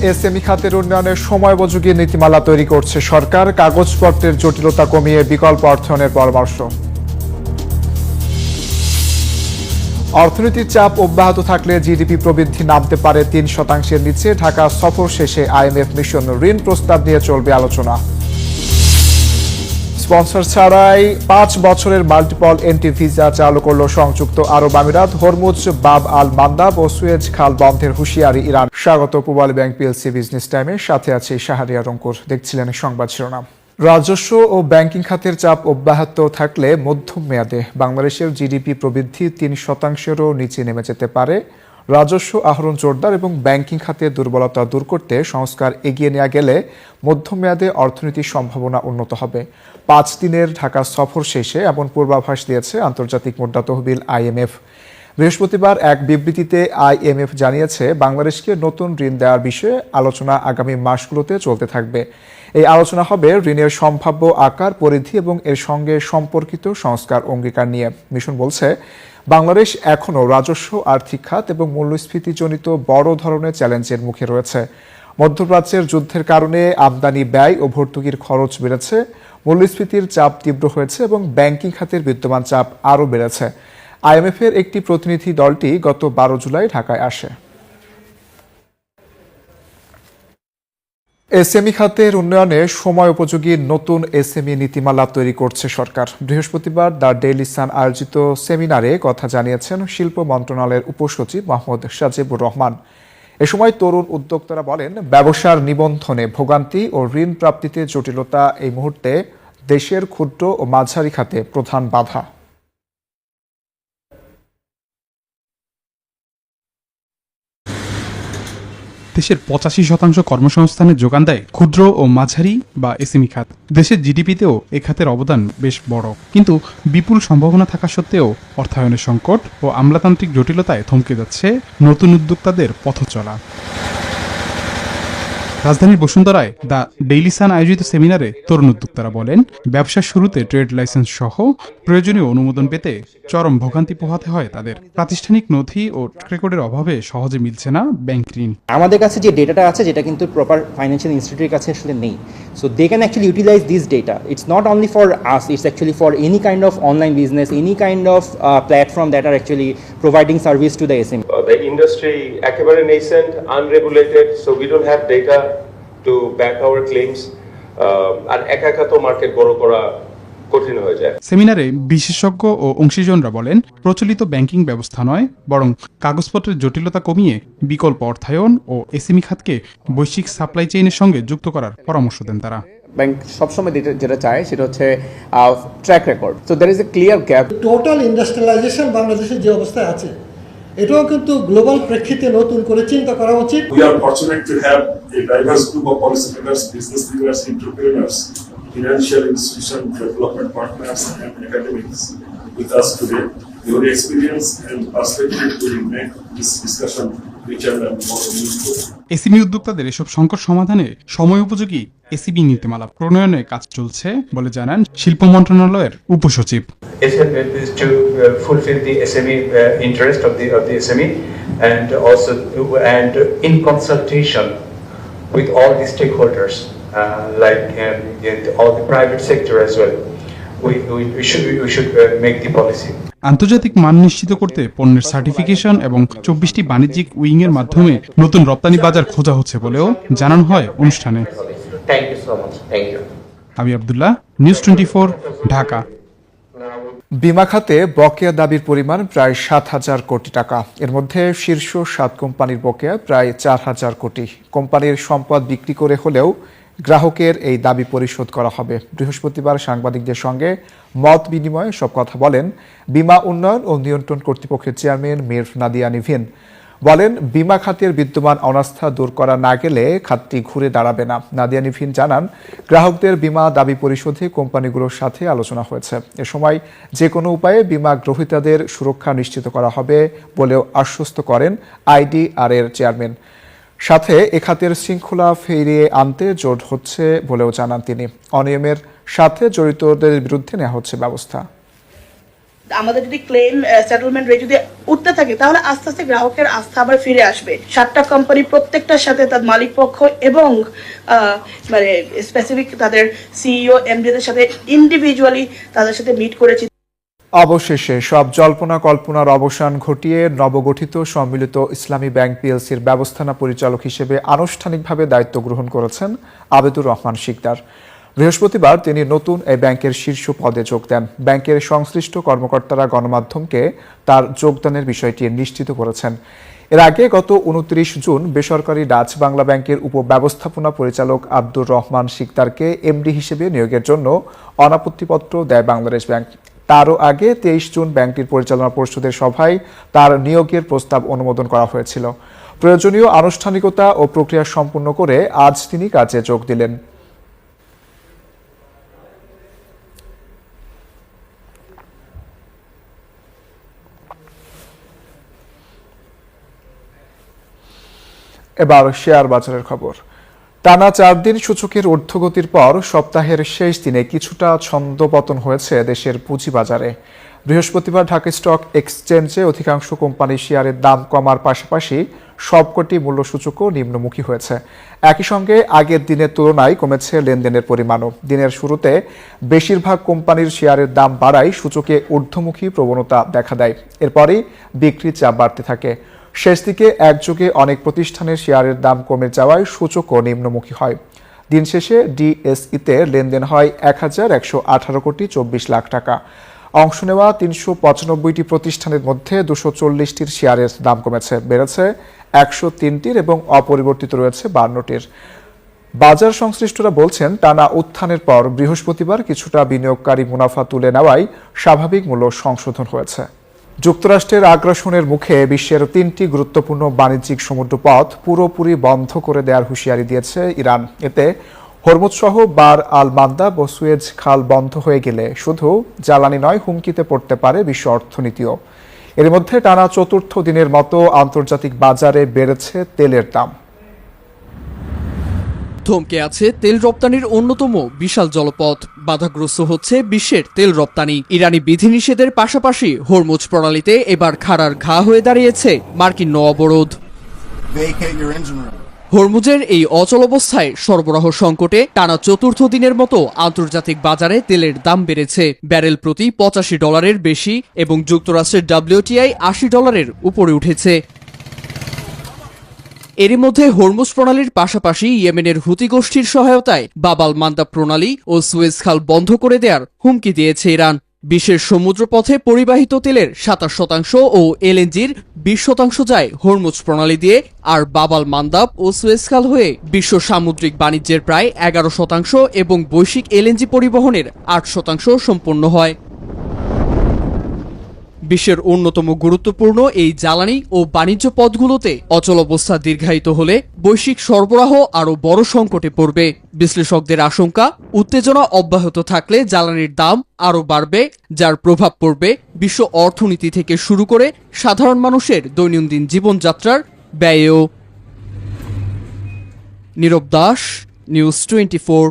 SME খাতের উন্নয়নে সময়োপযোগী নীতিমালা তৈরি করছে সরকার, কাগজপত্রের জটিলতা কমিয়ে বিকল্প অর্থায়নের পরামর্শ। অর্থনীতির চাপ অব্যাহত থাকলে জিডিপি প্রবৃদ্ধি নামতে পারে 3%-এর নিচে, ঢাকা সফর শেষে আইএমএফ মিশন, ঋণ প্রস্তাব নিয়ে চলবে আলোচনা। স্পন্সর ছাড়াই 5 বছরের মাল্টিপল এন্ট্রি ভিসা চালু করল সংযুক্ত আরব আমিরাত, হরমুজ, বাব আল মান্দাব ও সুয়েজ খাল বন্ধের হুঁশিয়ারি ইরান। স্বাগত পূবালী ব্যাংক পিএলসি বিজনেস টাইমে, সাথে আছে শাহরিয়ার রঙ্কুর। দেখছিলেন সংবাদ শিরোনাম। রাজস্ব ও ব্যাংকিং খাতের চাপ অব্যাহত থাকলে মধ্যম মেয়াদে বাংলাদেশের জিডিপি প্রবৃদ্ধি 3%-এরও নিচে নেমে যেতে পারে। রাজস্ব আহরণ জোরদার এবং ব্যাংকিং খাতের দুর্বলতা দূর করতে সংস্কার এগিয়ে নেওয়া গেলে মধ্যমেয়াদে অর্থনীতির সম্ভাবনা উন্নত হবে। 5 দিনের ঢাকা সফর শেষে এমন পূর্বাভাস দিয়েছে আন্তর্জাতিক মুদ্রা তহবিল আইএমএফ। বৃহস্পতিবার এক বিবৃতিতে আইএমএফ জানিয়েছে, বাংলাদেশকে নতুন ঋণ দেওয়ার বিষয়ে আলোচনা আগামী মাসগুলোতে চলতে থাকবে। এই আলোচনা হবে ঋণের সম্ভাব্য আকার, পরিধি এবং এর সঙ্গে সম্পর্কিত সংস্কার অঙ্গীকার নিয়ে। মিশন বলছে, বাংলাদেশ এখনও রাজস্ব, আর্থিক খাত এবং মূল্যস্ফীতিজনিত বড় ধরনের চ্যালেঞ্জের মুখে রয়েছে। মধ্যপ্রাচ্যের যুদ্ধের কারণে আমদানি ব্যয় ও ভর্তুকির খরচ বেড়েছে, মূল্যস্ফীতির চাপ তীব্র হয়েছে এবং ব্যাংকিং খাতের বিদ্যমান চাপ আরও বেড়েছে। আইএমএফের একটি প্রতিনিধি দলটি গত 12 জুলাই ঢাকায় আসে। এসএমই খাতের উন্নয়নে সময় উপযোগী নতুন এসএমই নীতিমালা তৈরি করছে সরকার। বৃহস্পতিবার দ্য ডেইলি সান আয়োজিত সেমিনারে কথা জানিয়েছেন শিল্প মন্ত্রণালয়ের উপসচিব মোহাম্মদ সাজেবুর রহমান। এ সময় তরুণ উদ্যোক্তারা বলেন, ব্যবসার নিবন্ধনে ভোগান্তি ও ঋণ প্রাপ্তিতে জটিলতা এই মুহূর্তে দেশের ক্ষুদ্র ও মাঝারি খাতে প্রধান বাধা। দেশের 85% কর্মসংস্থানের যোগান দেয় ক্ষুদ্র ও মাঝারি বা এসএমই খাত। দেশের জিডিপিতেও এ খাতের অবদান বেশ বড়, কিন্তু বিপুল সম্ভাবনা থাকা সত্ত্বেও অর্থায়নের সংকট ও আমলাতান্ত্রিক জটিলতায় থমকে যাচ্ছে নতুন উদ্যোক্তাদের পথ চলা। রাজধানীর বসুন্ধরায় দ্য ডেইলি সান আয়োজিত সেমিনারে তরুণ উদ্যোক্তারা বলেন, ব্যবসার শুরুতে ট্রেড লাইসেন্স সহ প্রয়োজনীয় অনুমোদন পেতে চরম ভোগান্তি পোহাতে হয় তাদের। প্রাতিষ্ঠানিক নথি ও ট্র্যাক রেকর্ডের অভাবে সহজে মিলছে না ব্যাংক ঋণ। আমাদের কাছে যে ডেটাটা আছে, যেটা কিন্তু প্রপার ফাইন্যান্সিয়াল ইনস্টিটিউটের কাছে আসলে নেই। So they can actually utilise this data. It's not only for us, it's actually for any kind of online business, any kind of platform that are actually providing service to the SME. The industry একেবারে nascent, unregulated, so we don't have data to back our claims. আর একা তো market বড় করা কঠিন হয়ে যায়। সেমিনারে বিশেষজ্ঞ ও অংশীজনরা বলেন, প্রচলিত ব্যাংকিং ব্যবস্থা নয়, বরং কাগজপত্রের জটিলতা কমিয়ে বিকল্প অর্থায়ন ও এসএমই খাতকে বৈশ্বিক সাপ্লাই চেইনের সঙ্গে যুক্ত করার পরামর্শ দেন তারা। ব্যাংক সবসময় যেটা চায় সেটা হচ্ছে track record. So there is a clear gap. Total industrialisation বাংলাদেশের যে অবস্থায় আছে, এটাও কিন্তু গ্লোবাল প্রেক্ষিতে নতুন করে চিন্তা করা উচিত। We are fortunate to have a diverse group of policymakers, business leaders, entrepreneurs, financial institution, development partners, and academics with us today. Your experience and perspective will make this discussion richer and more meaningful. SME উদ্যোক্তাদের এসব সংকট সমাধানে সময় উপযোগী ACB নীতিমালা প্রণয়নে কাজ চলছে বলে জানান শিল্প মন্ত্রণালয়ের উপসচিব। SME is to fulfill the SME interest of the SME, and also in consultation with all the stakeholders, like all the private sector as well. We should make the policy. আন্তর্জাতিক মান নিশ্চিত করতে পণ্যের সার্টিফিকেশন এবং 24টি বাণিজ্যিক wing এর মাধ্যমে নতুন রপ্তানি বাজার খোঁজা হচ্ছে বলেও জানানো হয় অনুষ্ঠানে। Thank you so much. Thank you. আমি আব্দুল্লাহ, নিউজ 24, ঢাকা। বিমা খাতে বকেয়া দাবির পরিমাণ প্রায় 7,000 কোটি টাকা। এর মধ্যে শীর্ষ 7 কোম্পানির বকেয়া প্রায় 4,000 কোটি। কোম্পানির সম্পদ বিক্রি করে হলেও গ্রাহকের এই দাবি পরিশোধ করা হবে। বৃহস্পতিবার সাংবাদিকদের সঙ্গে মত বিনিময়ে সব কথা বলেন বিমা উন্নয়ন ও নিয়ন্ত্রণ কর্তৃপক্ষের চেয়ারম্যান মীর নাদিয়া নিভিন। বলেন, বিমা খাতের বিদ্যমান অনাস্থা দূর করা না গেলে খাতটি ঘুরে দাঁড়াবে না। নাদিয়া নিভিন জানান, গ্রাহকদের বিমা দাবি পরিশোধে কোম্পানিগুলোর সাথে আলোচনা হয়েছে। এ সময় যে কোনো উপায়ে বিমা গ্রহীতাদের সুরক্ষা নিশ্চিত করা হবে বলেও আশ্বস্ত করেন আইডিআর এর চেয়ারম্যান। সাথে এ খাতের শৃঙ্খলা ফিরিয়ে আনতে জোর হচ্ছে বলেও জানান তিনি। অনিয়মের সাথে জড়িতদের বিরুদ্ধে নেওয়া হচ্ছে ব্যবস্থা। আমাদের যদি ক্লেম সেটেলমেন্ট রেট যদি উঠতে থাকে তাহলে আস্তে আস্তে গ্রাহকের আস্থা আবার ফিরে আসবে। 7টা কোম্পানি প্রত্যেকটার সাথে তার মালিক পক্ষ এবং মানে স্পেসিফিক তাদের সিইও এমডিদের সাথে ইন্ডিভিজুয়ালি তাদের সাথে মিট করেছি। অবশেষে সব জল্পনা কল্পনার অবসান ঘটিয়ে নবগঠিত সম্মিলিত ইসলামী ব্যাংক পিএলসির ব্যবস্থাপনা পরিচালক হিসেবে আনুষ্ঠানিকভাবে দায়িত্ব গ্রহণ করেছেন আবেদুর রহমান শিকদার। বৃহস্পতিবার তিনি নতুন এই ব্যাংকের শীর্ষ পদে যোগ দেন। ব্যাংকের সংশ্লিষ্ট কর্মকর্তারা গণমাধ্যমকে তার যোগদানের বিষয়টি নিশ্চিত করেছেন। এর আগে গত 29 জুন বেসরকারি ডাচ বাংলা ব্যাংকের উপব্যবস্থাপনা পরিচালক আব্দুর রহমান শিকদারকে এমডি হিসেবে নিয়োগের জন্য অনাপত্তিপত্র দেয় বাংলাদেশ ব্যাংক। তারও আগে 23 জুন ব্যাংকটির পরিচালনা পরিষদের সভায় তার নিয়োগের প্রস্তাব অনুমোদন করা হয়েছিল। প্রয়োজনীয় আনুষ্ঠানিকতা ও প্রক্রিয়া সম্পন্ন করে আজ তিনি কাজে যোগ দিলেন। এবার শেয়ার বাজারের খবর। টানা 4 দিন সূচকের ঊর্ধ্বগতির পর সপ্তাহের শেষ দিনে কিছুটা ছন্দপতন হয়েছে দেশের পুঁজিবাজারে। বৃহস্পতিবার ঢাকা স্টক এক্সচেঞ্জে অধিকাংশ কোম্পানির শেয়ারের দাম কমার পাশাপাশি সবকটি মূল্যসূচকও নিম্নমুখী হয়েছে। একই সঙ্গে আগের দিনের তুলনায় কমেছে লেনদেনের পরিমাণও। দিনের শুরুতে বেশিরভাগ কোম্পানির শেয়ারের দাম বাড়ায় সূচকে ঊর্ধ্বমুখী প্রবণতা দেখা দেয়। এরপরই বিক্রির চাপ বাড়তে থাকে। শেষ দিকে একযোগে অনেক প্রতিষ্ঠানের শেয়ারের দাম কমে যাওয়ায় সূচকও নিম্নমুখী হয়। দিন শেষে ডিএসইতে লেনদেন হয় 1118 কোটি 24 লাখ টাকা। অংশ নেওয়া 395টি প্রতিষ্ঠানের মধ্যে 240টির শেয়ারের দাম কমেছে, বেড়েছে 103টির এবং অপরিবর্তিত রয়েছে 52টির। বাজার সংশ্লিষ্টরা বলছেন, টানা উত্থানের পর বৃহস্পতিবার কিছুটা বিনিয়োগকারী মুনাফা তুলে নেওয়ায় স্বাভাবিক মূল্য সংশোধন হয়েছে। যুক্তরাষ্ট্রের আগ্রাসনের মুখে বিশ্বের 3টি গুরুত্বপূর্ণ বাণিজ্যিক সমুদ্রপথ পুরোপুরি বন্ধ করে দেওয়ার হুঁশিয়ারি দিয়েছে ইরান। এতে হরমুজসহ বার আল মান্দাব ও সুয়েজ খাল বন্ধ হয়ে গেলে শুধু জ্বালানি নয়, হুমকিতে পড়তে পারে বিশ্ব অর্থনীতিও। এর মধ্যে টানা 4র্থ দিনের মতো আন্তর্জাতিক বাজারে বেড়েছে তেলের দাম। থমকে আছে তেল রপ্তানির অন্যতম বিশাল জলপথ। বাধাগ্রস্ত হচ্ছে বিশ্বের তেল রপ্তানি। ইরানি বিধিনিষেধের পাশাপাশি হরমুজ প্রণালীতে এবার খাড়ার ঘা হয়ে দাঁড়িয়েছে মার্কিন নৌ অবরোধ। হরমুজের এই অচল অবস্থায় সরবরাহ সংকটে টানা 4র্থ দিনের মতো আন্তর্জাতিক বাজারে তেলের দাম বেড়েছে ব্যারেল প্রতি $85 বেশি এবং যুক্তরাষ্ট্রের WTI $80 উপরে উঠেছে। এরই মধ্যে হরমুজ প্রণালীর পাশাপাশি ইয়েমেনের হুতি গোষ্ঠীর সহায়তায় বাব আল মান্দাব প্রণালী ও সুয়েজ খাল বন্ধ করে দেওয়ার হুমকি দিয়েছে ইরান। বিশ্বের সমুদ্রপথে পরিবাহিত তেলের 27% ও এলএনজির 20% যায় হরমুজ প্রণালী দিয়ে, আর বাব আল মান্দাব ও সুয়েজ খাল হয়ে বিশ্ব সামুদ্রিক বাণিজ্যের প্রায় 11% এবং বৈশ্বিক এলএনজি পরিবহনের 8% সম্পন্ন হয়। বিশ্বের অন্যতম গুরুত্বপূর্ণ এই জ্বালানি ও বাণিজ্য পথগুলোতে অচল অবস্থা দীর্ঘায়িত হলে বৈশ্বিক সরবরাহ আরও বড় সংকটে পড়বে। বিশ্লেষকদের আশঙ্কা, উত্তেজনা অব্যাহত থাকলে জ্বালানির দাম আরও বাড়বে, যার প্রভাব পড়বে বিশ্ব অর্থনীতি থেকে শুরু করে সাধারণ মানুষের দৈনন্দিন জীবনযাত্রার ব্যয়েও। নীরব দাস, নিউজ 24।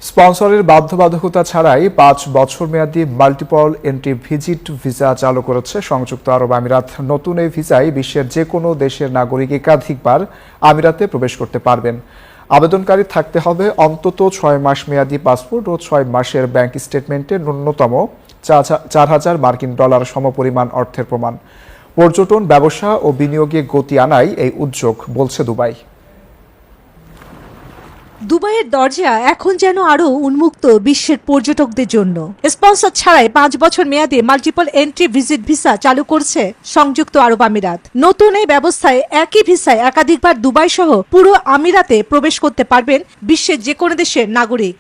স্পন্সরের বাধ্যবাধকতা ছাড়াই 5 বছর মেয়াদী মাল্টিপল এন্ট্রি ভিজিট ভিসা চালু করেছে সংযুক্ত আরব আমিরাত। নতুন এই ভিসায় বিশ্বের যে কোনো দেশের নাগরিক একাধিকবার আমিরাতে প্রবেশ করতে পারবেন। আবেদনকারী থাকতে হবে অন্তত 6 মাস মেয়াদী পাসপোর্ট ও 6 মাসের ব্যাংক স্টেটমেন্টে ন্যূনতম $4,000 সমপরিমাণ অর্থের প্রমাণ। পর্যটন, ব্যবসা ও বিনিয়োগে গতি আনাই এই উদ্যোগ, বলছে দুবাই। দুবাইয়ের দরজা এখন যেন আরো উন্মুক্ত বিশ্বের পর্যটকদের জন্য। স্পন্সর ছাড়াই 5 বছর মেয়াদে মাল্টিপল এন্ট্রি ভিজিট ভিসা চালু করছে সংযুক্ত আরব আমিরাত। নতুন এই ব্যবস্থায় একই ভিসায় একাধিকবার দুবাই সহ পুরো আমিরাতে প্রবেশ করতে পারবেন বিশ্বের যে কোনো দেশের নাগরিক।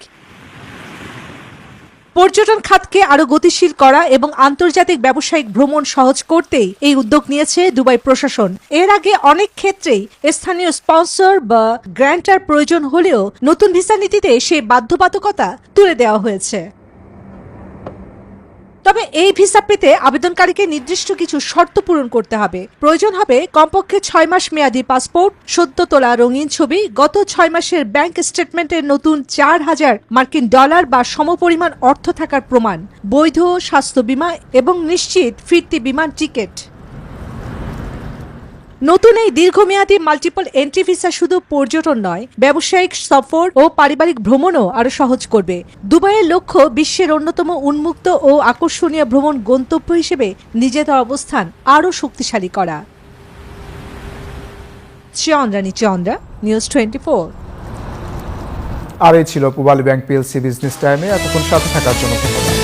পর্যটন খাতকে আরো গতিশীল করা এবং আন্তর্জাতিক ব্যবসায়িক ভ্রমণ সহজ করতেই এই উদ্যোগ নিয়েছে দুবাই প্রশাসন। এর আগে অনেক ক্ষেত্রেই স্থানীয় স্পন্সর বা গ্র্যান্টার প্রয়োজন হলেও নতুন ভিসা নীতিতে সেই বাধ্যবাধকতা তুলে দেওয়া হয়েছে। তবে এই ভিসা পেতে আবেদনকারীকে নির্দিষ্ট কিছু শর্ত পূরণ করতে হবে। প্রয়োজন হবে কমপক্ষে 6 মাস মেয়াদী পাসপোর্ট, সদ্য তোলা রঙিন ছবি, গত 6 মাসের ব্যাংক স্টেটমেন্টের নতুন 4,000 মার্কিন ডলার বা সমপরিমাণ অর্থ থাকার প্রমাণ, বৈধ স্বাস্থ্য বীমা এবং নিশ্চিত ফিরতি বিমান টিকিট। নতুন এই দীর্ঘমেয়াদী মাল্টিপল এন্ট্রি ভিসা শুধু পর্যটন নয়, ব্যবসায়িক সফর ও পারিবারিক ভ্রমণও আরো সহজ করবে। দুবাইয়ের লক্ষ্য বিশ্বের অন্যতম উন্মুক্ত ও আকর্ষণীয় ভ্রমণ গন্তব্য হিসেবে নিজেদের অবস্থান আরো শক্তিশালী করা। চন্দ্রানী চন্দ্রা, নিউজ 24। আর এই ছিল পূবালী ব্যাংক পিএলসি বিজনেস টাইমে। এতক্ষণ সাথে থাকার জন্য ধন্যবাদ।